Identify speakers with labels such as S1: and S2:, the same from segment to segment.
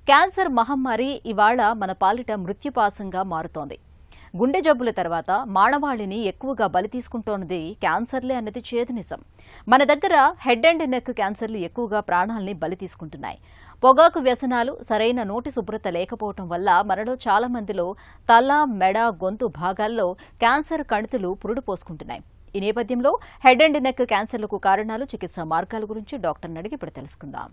S1: Cancer మహమ్మారి ఇవాళ మన పాలిట మృత్యుపాశంగా మారుతోంది. గుండె జబ్బుల తర్వాత మానవాళిని ఎక్కువగా బలి తీసుకుంటోన్నది క్యాన్సర్లే అన్నది చేదు నిజం. మన దగ్గర హెడ్ అండ్ నెక్ క్యాన్సర్లు ఎక్కువగా ప్రాణాల్ని బలి తీసుకుంటున్నాయి. పొగాకు వ్యసనాలు, సరైన నోటి శుభ్రత లేకపోవటం వల్ల మనలో చాలా మందిలో తల, మెడ, గొంతు భాగాల్లో క్యాన్సర్ కణితులు పురుడు పోసుకుంటున్నాయి. ఈ నేపథ్యంలో హెడ్ అండ్ నెక్ క్యాన్సర్లకు కారణాలు, చికిత్సా మార్గాల గురించి డాక్టర్ని అడిగి ఇప్పుడు తెలుసుకుందాం.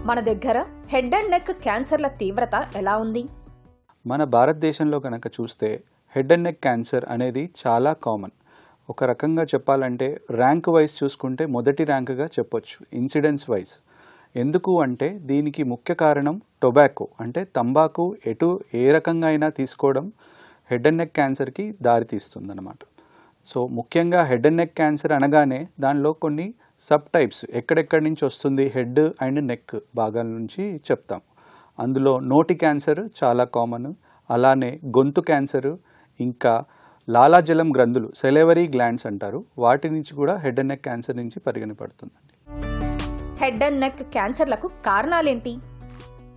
S2: మన దగ్గర హెడ్ అండ్ నెక్ క్యాన్సర్ల తీవ్రత ఎలా ఉంది?
S3: మన భారతదేశంలో కనుక చూస్తే హెడ్ అండ్ నెక్ క్యాన్సర్ అనేది చాలా కామన్. ఒక రకంగా చెప్పాలంటే ర్యాంక్ వైజ్ చూసుకుంటే మొదటి ర్యాంకుగా చెప్పొచ్చు ఇన్సిడెన్స్ వైజ్. ఎందుకు అంటే దీనికి ముఖ్య కారణం టొబాకో, అంటే తంబాకు ఏ రకంగా అయినా తీసుకోవడం హెడ్ అండ్ నెక్ క్యాన్సర్కి దారితీస్తుందన్నమాట. సో ముఖ్యంగా హెడ్ అండ్ నెక్ క్యాన్సర్ అనగానే దానిలో కొన్ని సబ్ టైప్స్ ఎక్కడెక్కడి నుంచి వస్తుంది హెడ్ అండ్ నెక్ భాగాల నుంచి చెప్తాం. అందులో నోటి క్యాన్సర్ చాలా కామన్, అలానే గొంతు క్యాన్సర్, ఇంకా లాలాజలం గ్రంథులు సెలెవరీ గ్లాండ్స్ అంటారు, వాటి నుంచి కూడా హెడ్ అండ్ నెక్ క్యాన్సర్ నుంచి పరిగణపడుతుందండి.
S2: హెడ్ అండ్ నెక్ క్యాన్సర్లకు కారణాలేంటి?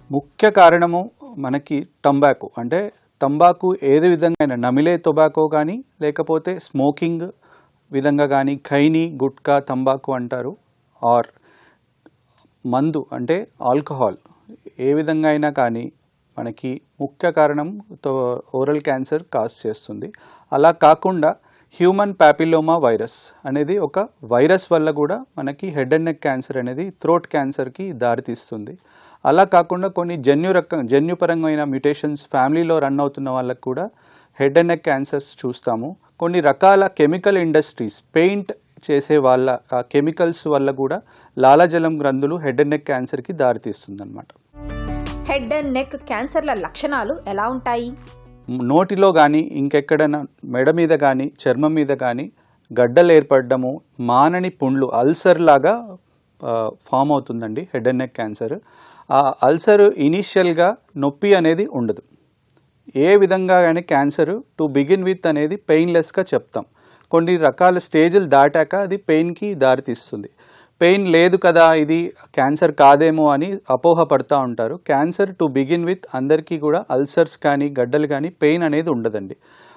S3: ముఖ్య కారణము మనకి టొబాకో, అంటే తంబాకు ఏది విధంగా అయినా నమిలే టొబాకో కానీ లేకపోతే స్మోకింగ్ విధంగా కానీ ఖైనీ, గుట్కా, తంబాకు అంటారు, ఆర్ మందు అంటే ఆల్కహాల్, ఏ విధంగా అయినా కానీ మనకి ముఖ్య కారణం ఓరల్ క్యాన్సర్ కాజ్ చేస్తుంది. అలా కాకుండా హ్యూమన్ ప్యాపిలోమా వైరస్ అనేది ఒక వైరస్ వల్ల కూడా మనకి హెడ్ అండ్ నెక్ క్యాన్సర్ అనేది థ్రోట్ క్యాన్సర్కి దారితీస్తుంది. అలా కాకుండా కొన్ని జన్యుపరమైన మ్యుటేషన్స్ ఫ్యామిలీలో రన్ అవుతున్న వాళ్ళకు కూడా హెడ్ అండ్ నెక్ క్యాన్సర్స్ చూస్తాము. కొన్ని రకాల కెమికల్ ఇండస్ట్రీస్ పెయింట్ చేసే వాళ్ళ కెమికల్స్ వల్ల కూడా లాలాజలం గ్రంథులు హెడ్ అండ్ నెక్ క్యాన్సర్కి దారితీస్తుంది అనమాట.
S2: హెడ్ అండ్ నెక్ క్యాన్సర్ల లక్షణాలు ఎలా ఉంటాయి?
S3: నోటిలో కానీ ఇంకెక్కడైనా మెడ మీద కానీ చర్మం మీద కానీ గడ్డలు ఏర్పడము, మానని పుండ్లు, అల్సర్ లాగా ఫామ్ అవుతుందండి హెడ్ అండ్ నెక్ క్యాన్సర్. ఆ అల్సర్ ఇనీషియల్గా నొప్పి అనేది ఉండదు. ఏ విధంగా కానీ క్యాన్సర్ టు బిగిన్ విత్ అనేది పెయిన్లెస్గా చెప్తాం. కొన్ని రకాల స్టేజ్లు దాటాక అది పెయిన్కి దారితీస్తుంది. పెయిన్ లేదు కదా, ఇది క్యాన్సర్ కాదేమో అని అపోహపడుతూ ఉంటారు. క్యాన్సర్ టు బిగిన్ విత్ అందరికీ కూడా అల్సర్స్ కానీ గడ్డలు కానీ పెయిన్ అనేది ఉండదండి.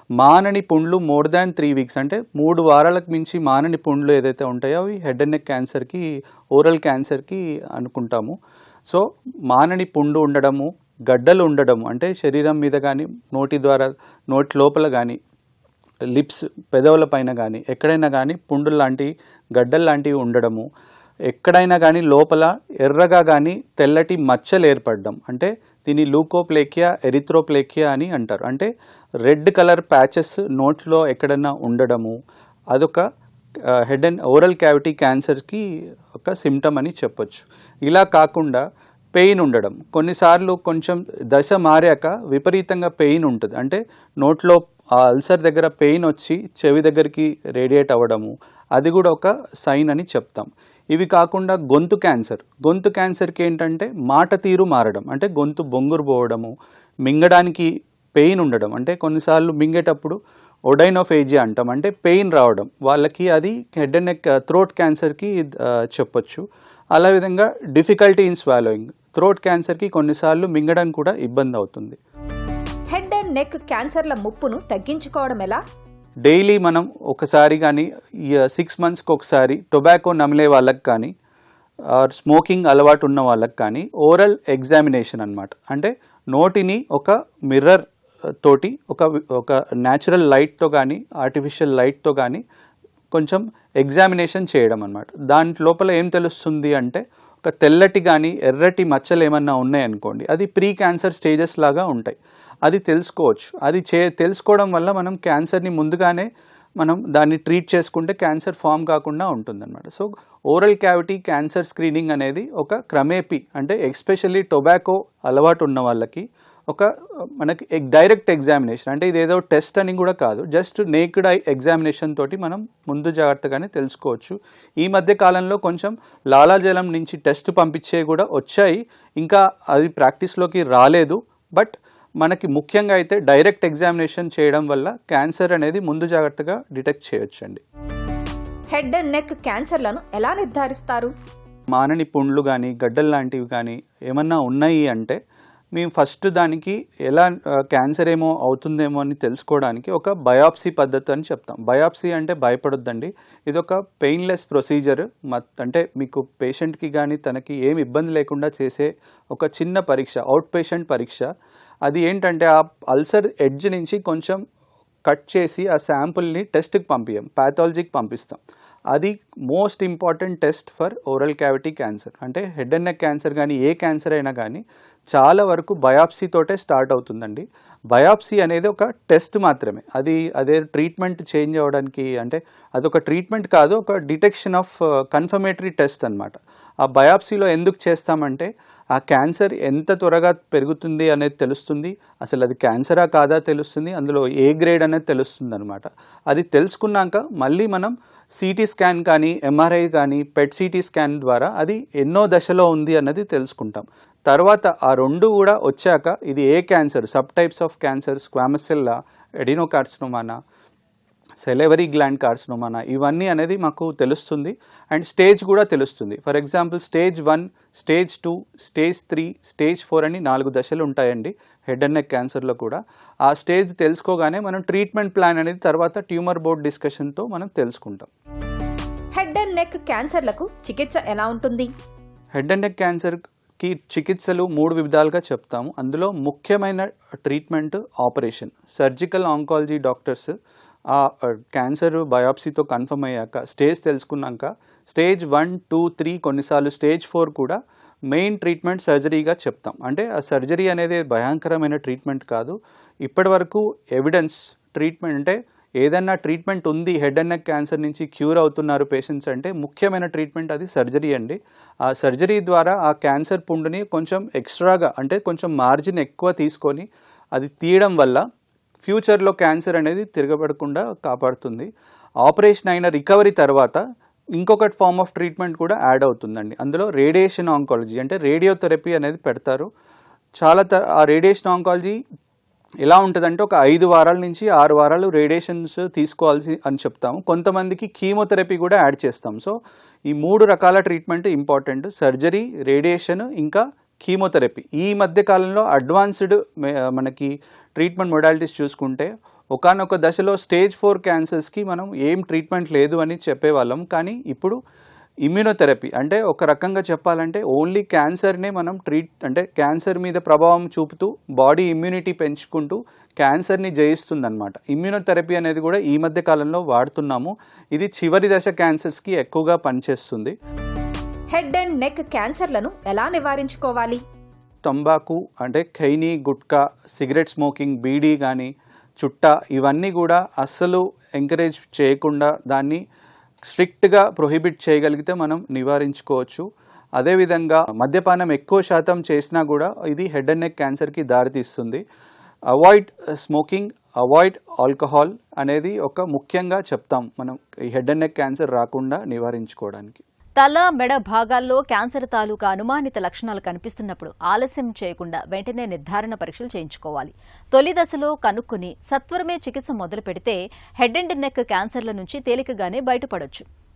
S3: మానని పుండ్లు మోర్ దాన్ 3 వీక్స్, అంటే 3 వారాలకు మించి మానని పుండ్లు ఏదైతే ఉంటాయో అవి హెడ్ అండ్ నెక్ క్యాన్సర్కి, ఓరల్ క్యాన్సర్కి అనుకుంటాము. సో మానని పుండు ఉండడము, గడ్డలు ఉండడము, అంటే శరీరం మీద కానీ నోటి లోపల కానీ లిప్స్ పెదవుల పైన కానీ ఎక్కడైనా కానీ పుండులు లాంటి గడ్డలు లాంటివి ఉండడము, ఎక్కడైనా కానీ లోపల ఎర్రగా కానీ తెల్లటి మచ్చలు ఏర్పడడం, అంటే దీన్ని లూకోప్లేకియా, ఎరిథ్రోప్లేకియా అని అంటారు. అంటే రెడ్ కలర్ ప్యాచెస్ నోట్లో ఎక్కడైనా ఉండడము, అదొక హెడ్ అండ్ ఓరల్ క్యావిటీ క్యాన్సర్కి ఒక సిమ్టమ్ అని చెప్పొచ్చు. ఇలా కాకుండా పెయిన్ ఉండడం, కొన్నిసార్లు కొంచెం దశ మారాక విపరీతంగా పెయిన్ ఉంటుంది, అంటే నోట్లో ఆ అల్సర్ దగ్గర పెయిన్ వచ్చి చెవి దగ్గరికి రేడియేట్ అవ్వడము, అది కూడా ఒక సైన్ అని చెప్తాం. ఇవి కాకుండా గొంతు క్యాన్సర్కి ఏంటంటే మాట తీరు మారడం, అంటే గొంతు బొంగురు పోవడము, మింగడానికి పెయిన్ ఉండడం, అంటే కొన్నిసార్లు మింగేటప్పుడు ఒడైనోఫేజియా అంటాం, అంటే పెయిన్ రావడం, వాళ్ళకి అది హెడ్ అండ్ నెక్ థ్రోట్ క్యాన్సర్కి చెప్పొచ్చు. అలా విధంగా డిఫికల్టీ ఇన్ స్వాలోయింగ్, థ్రోట్ క్యాన్సర్కి కొన్నిసార్లు మింగడం కూడా ఇబ్బంది అవుతుంది.
S2: హెడ్ అండ్ నెక్ క్యాన్సర్ల ముప్పును తగ్గించుకోవడం ఎలా?
S3: డైలీ మనం ఒకసారి కానీ 6 monthsకి ఒకసారి టొబాకో నమిలే వాళ్ళకి కానీ ఆర్ స్మోకింగ్ అలవాటు ఉన్న వాళ్ళకి కానీ ఓరల్ ఎగ్జామినేషన్ అనమాట, అంటే నోటిని ఒక మిర్రర్ తోటి ఒక న్యాచురల్ లైట్తో కానీ ఆర్టిఫిషియల్ లైట్తో కానీ కొంచెం ఎగ్జామినేషన్ చేయడం అనమాట. దాని లోపల ఏం తెలుస్తుంది అంటే ఒక తెల్లటి కానీ ఎర్రటి మచ్చలు ఏమన్నా ఉన్నాయనుకోండి, అది ప్రీ క్యాన్సర్ స్టేజెస్ లాగా ఉంటాయి, అది తెలుసుకోవచ్చు. అది తెలుసుకోవడం వల్ల మనం క్యాన్సర్ని ముందుగానే మనం దాన్ని ట్రీట్ చేసుకుంటే క్యాన్సర్ ఫామ్ కాకుండా ఉంటుందన్నమాట. So oral cavity cancer screening అనేది ఒక క్రమేపీ, అంటే ఎస్పెషల్లీ టొబాకో అలవాటు ఉన్న వాళ్ళకి ఒక మనకి డైరెక్ట్ ఎగ్జామినేషన్, అంటే ఇదేదో టెస్ట్ అని కూడా కాదు, జస్ట్ నేక్డ్ ఐ ఎగ్జామినేషన్ తోటి మనం ముందు జాగ్రత్తగానే తెలుసుకోవచ్చు. ఈ మధ్య కాలంలో కొంచెం లాలాజలం నుంచి టెస్ట్ పంపించే కూడా వచ్చాయి, ఇంకా అది ప్రాక్టీస్లోకి రాలేదు. బట్ మనకి ముఖ్యంగా అయితే డైరెక్ట్ ఎగ్జామినేషన్ చేయడం వల్ల క్యాన్సర్ అనేది ముందు జాగ్రత్తగా డిటెక్ట్ చేయొచ్చండి.
S2: హెడ్ అండ్ నెక్ క్యాన్సర్లను ఎలా నిర్ధారిస్తారు?
S3: మానని పుండ్లు కానీ గడ్డలు లాంటివి కానీ ఏమన్నా ఉన్నాయి అంటే మేము ఫస్ట్ దానికి ఎలా క్యాన్సర్ ఏమో అవుతుందేమో అని తెలుసుకోవడానికి ఒక బయాప్సీ పద్ధతి అని చెప్తాం. బయాప్సీ అంటే భయపడొద్దండి, ఇది ఒక పెయిన్లెస్ ప్రొసీజర్. అంటే మీకు పేషెంట్కి కానీ తనకి ఏమి ఇబ్బంది లేకుండా చేసే ఒక చిన్న పరీక్ష, అవుట్ పేషెంట్ పరీక్ష. అది ఏంటంటే ఆ అల్సర్ ఎడ్జ్ నుంచి కొంచెం కట్ చేసి ఆ శాంపుల్ని టెస్ట్కి పంపించాం, ప్యాథాలజీకి పంపిస్తాం. అది most important test for oral cavity cancer. అంటే హెడ్ అండ్ నెక్ క్యాన్సర్ కానీ ఏ క్యాన్సర్ అయినా కానీ చాలా వరకు బయాప్సీతోటే స్టార్ట్ అవుతుందండి. బయాప్సీ అనేది ఒక టెస్ట్ మాత్రమే, అదే ట్రీట్మెంట్ చేంజ్ అవ్వడానికి, అంటే అదొక ట్రీట్మెంట్ కాదు, ఒక డిటెక్షన్ ఆఫ్ కన్ఫర్మేటరీ టెస్ట్ అనమాట. ఆ బయాప్సీలో ఎందుకు చేస్తామంటే ఆ క్యాన్సర్ ఎంత త్వరగా పెరుగుతుంది అనేది తెలుస్తుంది, అసలు అది క్యాన్సరా కాదా తెలుస్తుంది, అందులో ఏ గ్రేడ్ అనేది తెలుస్తుంది అనమాట. అది తెలుసుకున్నాక మళ్ళీ మనం సిటీ స్కాన్ కానీ ఎంఆర్ఐ కానీ పెట్ సిటీ స్కాన్ ద్వారా అది ఎన్నో దశలో ఉంది అన్నది తెలుసుకుంటాం. తర్వాత ఆ రెండు కూడా వచ్చాక ఇది ఏ cancer, sub types of cancer, squamous cell, ఎడినోకార్సినోమానా, సెలెవరీ గ్లాండ్ కార్సినోమానా, ఇవన్నీ అనేది మాకు తెలుస్తుంది. అండ్ స్టేజ్ కూడా తెలుస్తుంది. For example stage 1, stage 2, stage 3, stage 4 అని 4 దశలు ఉంటాయండి హెడ్ అండ్ నెక్ క్యాన్సర్లో కూడా. ఆ స్టేజ్ తెలుసుకోగానే మనం ట్రీట్మెంట్ ప్లాన్ అనేది తర్వాత ట్యూమర్ బోర్డ్ డిస్కషన్తో మనం తెలుసుకుంటాం.
S2: హెడ్ అండ్ నెక్ క్యాన్సర్లకు చికిత్స ఎలా ఉంటుంది?
S3: హెడ్ అండ్ నెక్ క్యాన్సర్కి చికిత్సలు 3 విధాలుగా చెప్తాము. అందులో ముఖ్యమైన treatment operation. Surgical oncology doctors ఆ క్యాన్సర్ బయాప్సీతో కన్ఫర్మ్ అయ్యాక, స్టేజ్ తెలుసుకున్నాక స్టేజ్ 1, 2, 3, కొన్నిసార్లు స్టేజ్ 4 కూడా మెయిన్ ట్రీట్మెంట్ సర్జరీగా చెప్తాం. అంటే ఆ సర్జరీ అనేది భయంకరమైన ట్రీట్మెంట్ కాదు. ఇప్పటి వరకు ఎవిడెన్స్ ట్రీట్మెంట్, అంటే ఏదన్నా ట్రీట్మెంట్ ఉంది హెడ్ అండ్ నెక్ క్యాన్సర్ నుంచి క్యూర్ అవుతున్నారు పేషెంట్స్ అంటే ముఖ్యమైన ట్రీట్మెంట్ అది సర్జరీ అండి. ఆ సర్జరీ ద్వారా ఆ క్యాన్సర్ పుండుని కొంచెం ఎక్స్ట్రాగా, అంటే కొంచెం మార్జిన్ ఎక్కువ తీసుకొని అది తీయడం వల్ల ఫ్యూచర్లో క్యాన్సర్ అనేది తిరగబడకుండా కాపాడుతుంది. ఆపరేషన్ అయిన రికవరీ తర్వాత ఇంకొక ఫార్మ్ ఆఫ్ ట్రీట్మెంట్ కూడా యాడ్ అవుతుందండి. అందులో రేడియేషన్ ఆంకాలజీ, అంటే రేడియోథెరపీ అనేది పెడతారు. ఆ రేడియేషన్ ఆంకాలజీ ఎలా ఉంటుందంటే ఒక 5 వారాల నుంచి 6 వారాలు రేడియేషన్స్ తీసుకోవాల్సి అని చెప్తాము. కొంతమందికి కీమోథెరపీ కూడా యాడ్ చేస్తాం. సో ఈ 3 రకాల ట్రీట్మెంట్ ఇంపార్టెంట్: సర్జరీ, రేడియేషన్, ఇంకా కీమోథెరపీ. ఈ మధ్య కాలంలో అడ్వాన్స్డ్ మనకి ట్రీట్మెంట్ మొడాలిటీస్ చూసుకుంటే ఒకానొక దశలో స్టేజ్ 4 క్యాన్సర్స్కి మనం ఏం ట్రీట్మెంట్ లేదు అని చెప్పేవాళ్ళం. కానీ ఇప్పుడు ఇమ్యూనోథెరపీ, అంటే ఒక రకంగా చెప్పాలంటే ఓన్లీ క్యాన్సర్నే మనం అంటే క్యాన్సర్ మీద ప్రభావం చూపుతూ బాడీ ఇమ్యూనిటీ పెంచుకుంటూ క్యాన్సర్ని జయిస్తుందన్నమాట. ఇమ్యూనోథెరపీ అనేది కూడా ఈ మధ్య కాలంలో వాడుతున్నాము. ఇది చివరి దశ క్యాన్సర్స్కి ఎక్కువగా పనిచేస్తుంది.
S2: హెడ్ అండ్ నెక్ క్యాన్సర్లను ఎలా నివారించుకోవాలి?
S3: తంబాకు, అంటే ఖైనీ, గుట్కా, సిగరెట్ స్మోకింగ్, బీడీ కానీ చుట్టా, ఇవన్నీ కూడా అస్సలు ఎంకరేజ్ చేయకుండా దాన్ని స్ట్రిక్ట్గా ప్రొహిబిట్ చేయగలిగితే మనం నివారించుకోవచ్చు. అదేవిధంగా మద్యపానం ఎక్కువ శాతం చేసినా కూడా ఇది హెడ్ అండ్ నెక్ క్యాన్సర్కి దారితీస్తుంది. అవాయిడ్ స్మోకింగ్, అవాయిడ్ ఆల్కహాల్ అనేది ఒక ముఖ్యంగా చెప్తాం మనం ఈ హెడ్ అండ్ నెక్ క్యాన్సర్ రాకుండా నివారించుకోవడానికి.
S1: తల, మెడ భాగాల్లో క్యాన్సర్ తాలూకా అనుమానిత లక్షణాలు కనిపిస్తున్నప్పుడు ఆలస్యం చేయకుండా వెంటనే నిర్ధారణ పరీక్షలు చేయించుకోవాలి. తొలి దశలో కనుక్కుని సత్వరమే చికిత్స మొదలు పెడితే హెడ్ అండ్ నెక్ క్యాన్సర్ల నుంచి తేలికగానే బయటపడొచ్చు.